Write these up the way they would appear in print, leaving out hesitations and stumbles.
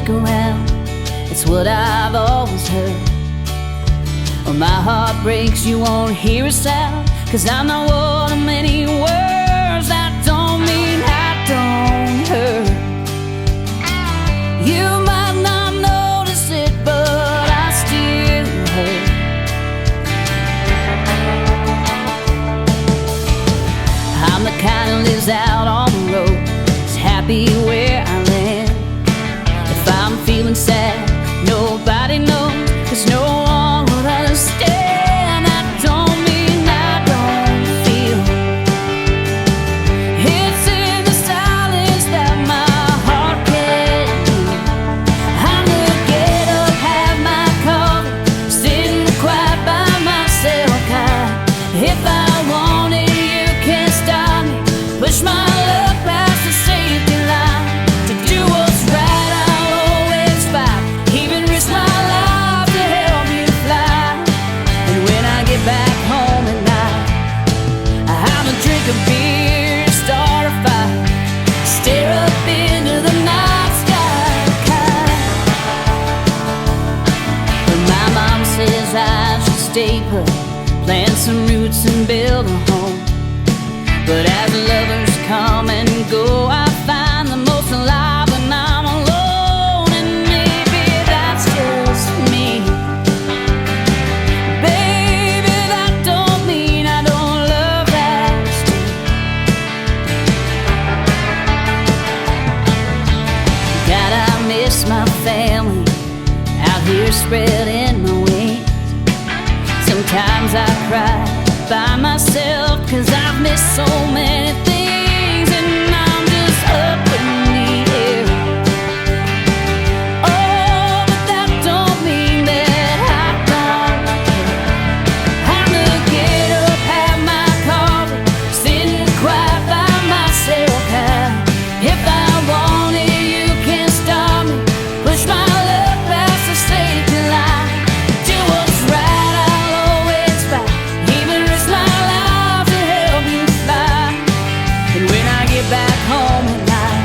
stick around. It's what I've always heard. When my heart breaks, you won't hear a sound, 'cause I'm not one of many words that don't mean I don't hurt. You might not notice it, but I still hurt. I'm the kind who lives out on the road, is happy where I land. If I'm feeling sad, nobody knows, 'cause no one would understand. That don't mean I don't feel. It's in the silence that my heart can hear. I'm gonna get up, have my coffee, sitting quiet by myself. If I want it, you can't stop me. Push my luck past the safety line. To do what's right, I'll always fight, even risk my life to help you fly. And when I get back home at night, I'ma drink a beer, start a fire, stare up into the night sky. But my mom says I should stay put, plant some roots and build a home. But as lovers come and go, I find the most alive when I'm alone. And maybe that's just me. Baby, that don't mean I don't love that still. God, I miss my family out here spreading my wings. Sometimes I cry by myself, 'cause I've missed so many things, and I'm just up in the air. Oh, but that don't mean that I don't care. I'm gonna get up, have my coffee, sitting quiet by myself. If I want it, you can't stop me. Push my luck past the safety line. Do what's right, I'll always fight, even risk my life to help you fly. And when I get back home at night,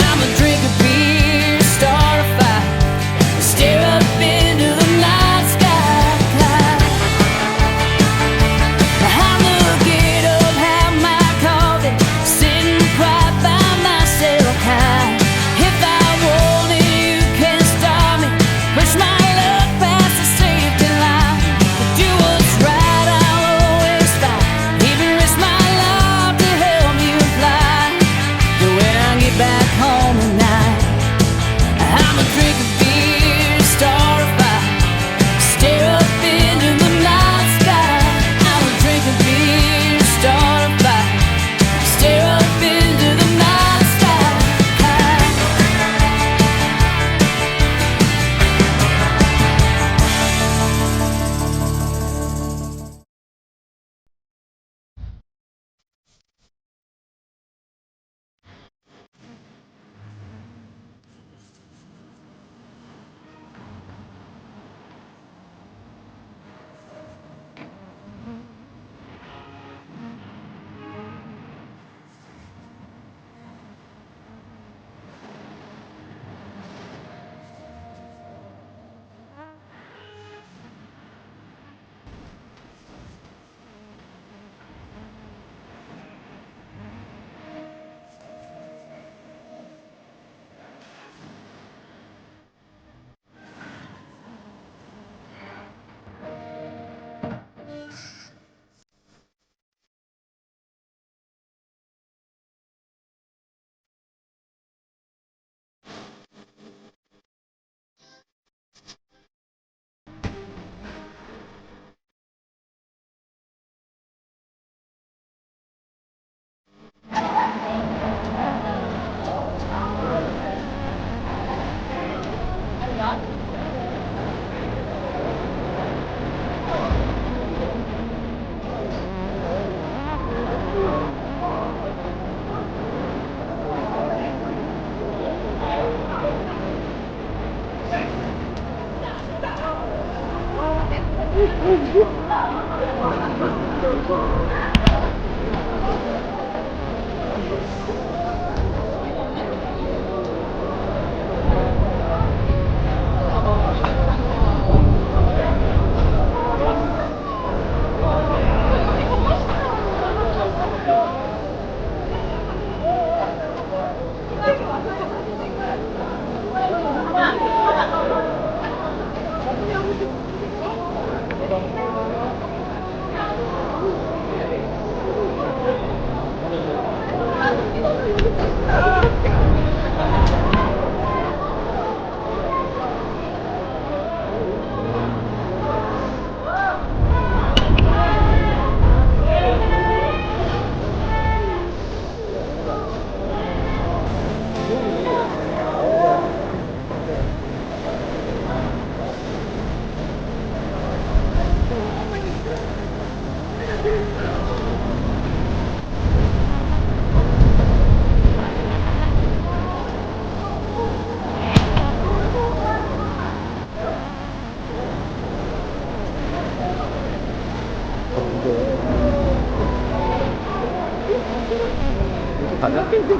I'ma drink a beer, start a fire, stare up into the night sky. I'm gonna get up, have my coffee, sitting quiet by myself. If I want it, you can't stop me. Push my luck past the safety line. To do what's right, I'll always fight, even risk my life to help you fly. And when I get back home at night, I'ma drink a beer, start a fire, stare up into the night sky. I'ma drink a beer, start a fire, stare up into the night sky.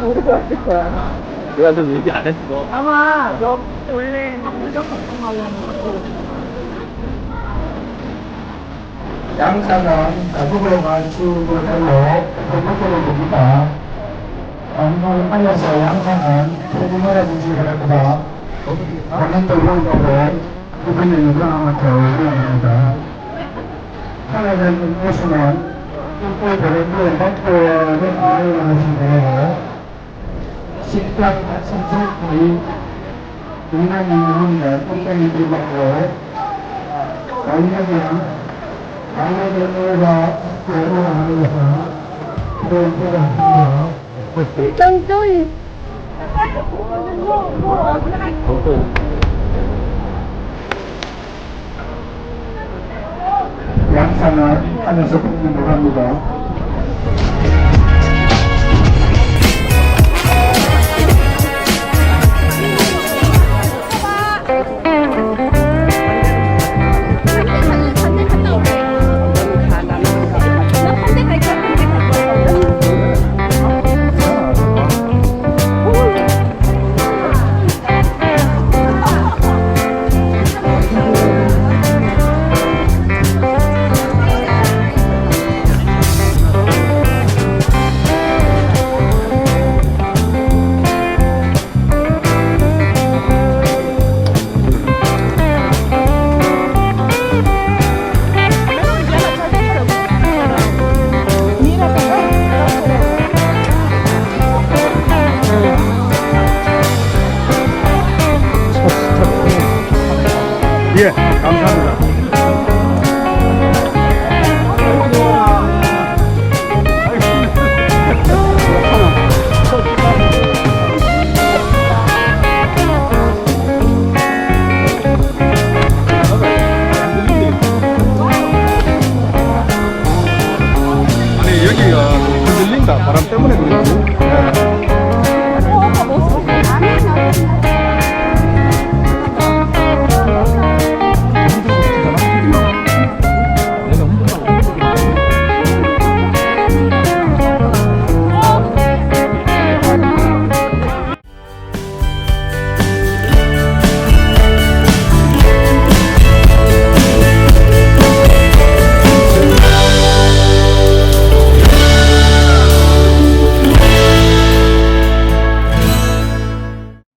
모르고 왔을 거야. 내가 좀 얘기 안 했어. 아마 원래 양산은 가족으로 가지고 하여 건너편을 봅니다. 안녕하여서 양산은 소금을 해주시기 바랍니다. 강원도 원도로 부분의 유명한 겨울을 합니다. 하나는 곳은 또 다른 학교를 이용하시고 식당 선생님이 유난히 있는 똥땡이 들고 강력이가 외로워하는 것은 그런 때가 있습니다. 짱짱이. 양산은 하늘에서 공연을 합니다. 예, 감사합니다.